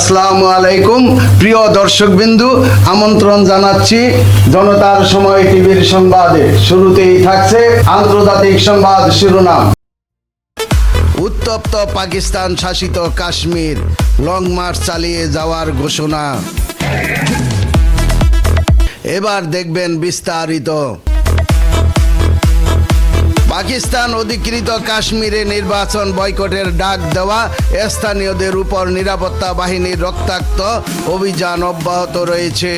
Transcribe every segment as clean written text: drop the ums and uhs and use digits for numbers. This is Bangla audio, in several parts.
আসসালামু আলাইকুম প্রিয় দর্শকবিন্দু, আমন্ত্রণ জানাচ্ছি জনতার সময় টিভির সংবাদে। শুরুতেই থাকছে আন্তর্জাতিক সংবাদ শিরোনাম। উত্তপ্ত পাকিস্তান শাসিত কাশ্মীর, লং মার্চ চালিয়ে যাওয়ার ঘোষণা। এবার দেখবেন বিস্তারিত। পাকিস্তান অধিকৃত কাশ্মীরে নির্বাচন বয়কটের ডাক দেওয়া স্থানীয়দের উপর নিরাপত্তা বাহিনীর রক্তাক্ত অভিযান অব্যাহত রয়েছে।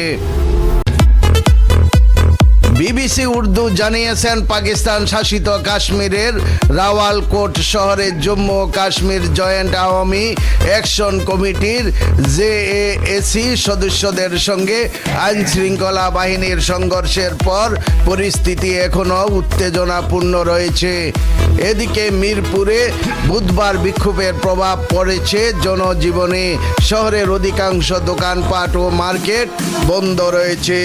বিবিসি উর্দু জানিয়েছেন, পাকিস্তান শাসিত কাশ্মীরের রাওয়ালকোট শহরে জম্মু ও কাশ্মীর জয়েন্ট আওয়ামী অ্যাকশন কমিটির জেএসি সদস্যদের সঙ্গে আইন শৃঙ্খলা বাহিনীর সংঘর্ষের পর পরিস্থিতি এখনও উত্তেজনাপূর্ণ রয়েছে। এদিকে মিরপুরে বুধবার বিক্ষোভের প্রভাব পড়েছে জনজীবনে। শহরের অধিকাংশ দোকানপাট ও মার্কেট বন্ধ রয়েছে।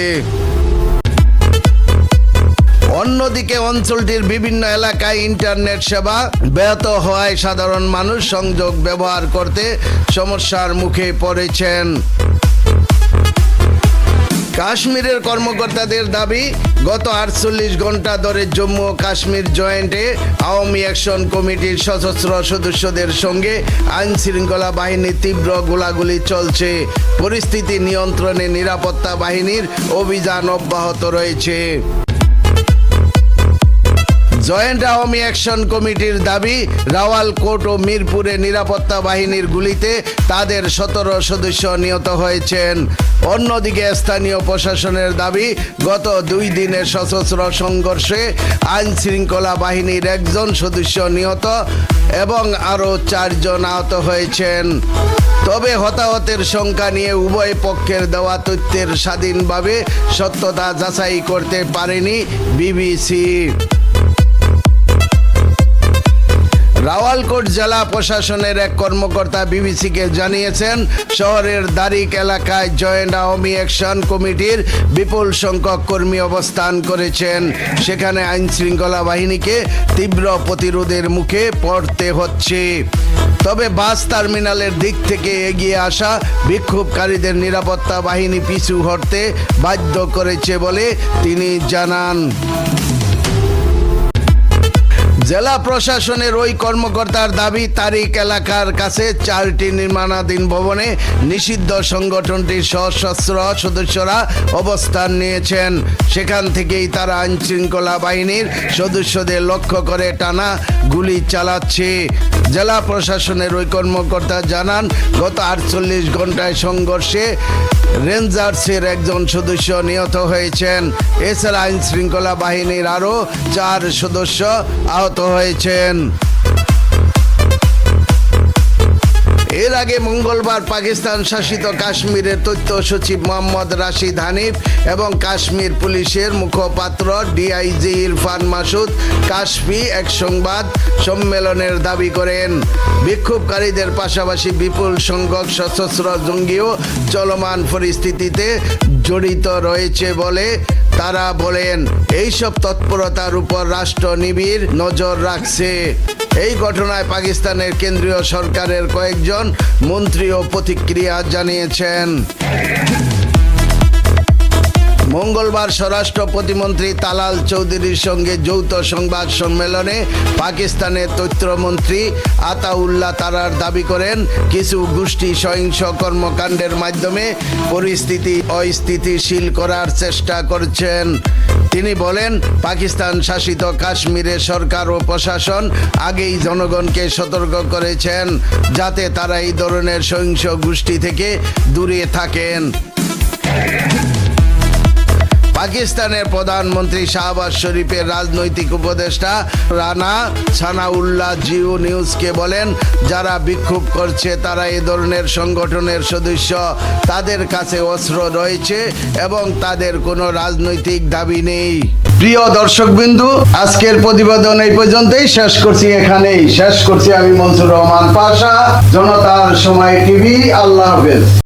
অন্যদিকে অঞ্চলটির বিভিন্ন এলাকায় ইন্টারনেট সেবা ব্যাহত হওয়ায় সাধারণ মানুষ সংযোগ ব্যবহার করতে সমস্যার মুখে পড়েছেন। কাশ্মীরের কর্মকর্তাদের দাবি, গত 48 ঘন্টা ধরে জম্মু ও কাশ্মীর জয়েন্টে আওয়ামী অ্যাকশন কমিটির সশস্ত্র সদস্যদের সঙ্গে আইন শৃঙ্খলা বাহিনীর তীব্র গোলাগুলি চলছে। পরিস্থিতি নিয়ন্ত্রণে নিরাপত্তা বাহিনীর অভিযান অব্যাহত রয়েছে। জয়েন্ট আওয়ামী অ্যাকশন কমিটির দাবি, রাওয়ালকোট ও মিরপুরে নিরাপত্তা বাহিনীর গুলিতে তাদের 17 সদস্য নিহত হয়েছেন। অন্যদিকে স্থানীয় প্রশাসনের দাবি, গত 2 দিনের সশস্ত্র সংঘর্ষে আইন শৃঙ্খলা বাহিনীর 1 সদস্য নিহত এবং আরও 4 জন আহত হয়েছেন। তবে হতাহতের সংখ্যা নিয়ে উভয় পক্ষের দেওয়া তথ্যের স্বাধীনভাবে সত্যতা যাচাই করতে পারেনি বিবিসি। রাওয়ালকোট জেলা প্রশাসনের এক কর্মকর্তা বিবিসিকে জানিয়েছেন, শহরের দারিক এলাকায় জয়েন্ট আওয়ামী অ্যাকশন কমিটির বিপুল সংখ্যক কর্মী অবস্থান করেছেন। সেখানে আইন শৃঙ্খলা বাহিনীকে তীব্র প্রতিরোধের মুখে পড়তে হচ্ছে। তবে বাস টার্মিনালের দিক থেকে এগিয়ে আসা বিক্ষোভকারীদের নিরাপত্তা বাহিনী পিছু হটতে বাধ্য করেছে বলে তিনি জানান। জেলা প্রশাসনের ওই কর্মকর্তার দাবি, তারিক এলাকার কাছে 4টি নির্মাণাধীন ভবনে নিষিদ্ধ সংগঠনটির সশস্ত্র সদস্যরা অবস্থান নিয়েছেন। সেখান থেকেই তারা আইন শৃঙ্খলা বাহিনীর সদস্যদের লক্ষ্য করে টানা গুলি চালাচ্ছে। জেলা প্রশাসনের ওই কর্মকর্তা জানান, গত 48 ঘন্টায় সংঘর্ষে রেঞ্জার্সের 1 সদস্য নিহত হয়েছেন। এছাড়া আইন শৃঙ্খলা বাহিনীর আরও 4 সদস্য আহত হয়েছেন। এর আগে মঙ্গলবার পাকিস্তান শাসিত কাশ্মীরের তথ্য সচিব মোহাম্মদ রাশিদ হানিফ এবং কাশ্মীর পুলিশের মুখপাত্র ডিআইজি ইরফান মাসুদ কাশফি এক সংবাদ সম্মেলনের দাবি করেন, বিক্ষোভকারীদের পাশাপাশি বিপুল সংখ্যক সশস্ত্র জঙ্গিও চলমান পরিস্থিতিতে জড়িত রয়েছে বলে তারা বলেন। এইসব তৎপরতার উপর রাষ্ট্র নিবিড় নজর রাখছে। এই ঘটনায় পাকিস্তানের কেন্দ্রীয় সরকারের কয়েকজন মন্ত্রীও প্রতিক্রিয়া জানিয়েছেন। মঙ্গলবার স্বরাষ্ট্র প্রতিমন্ত্রী তালাল চৌধুরীর সঙ্গে যৌথ সংবাদ সম্মেলনে পাকিস্তানের তথ্যমন্ত্রী আতাউল্লাহ তারার দাবি করেন, কিছু গোষ্ঠী সহিংস কর্মকাণ্ডের মাধ্যমে পরিস্থিতি অস্থিতিশীল করার চেষ্টা করছেন। তিনি বলেন, পাকিস্তান শাসিত কাশ্মীরের সরকার ও প্রশাসন আগেই জনগণকে সতর্ক করেছেন যাতে তারা এই ধরনের সহিংস গোষ্ঠী থেকে দূরে থাকেন। পাকিস্তানের প্রধানমন্ত্রী শাহবাজ শরীফের রাজনৈতিক উপদেষ্টা রানা সানাউল্লাহ জিও নিউজকে বলেন, যারা বিক্ষোভ করছে তারা এই ধরনের সংগঠনের সদস্য। তাদের কাছে অস্ত্র রয়েছে এবং তাদের কোনো রাজনৈতিক দাবি নেই। প্রিয় দর্শকবিন্দু, আজকের প্রতিবেদন এই পর্যন্তই শেষ করছি। আমি মনসুর রহমান পাশা, জনতার সময় টিভি। আল্লাহ হাফেজ।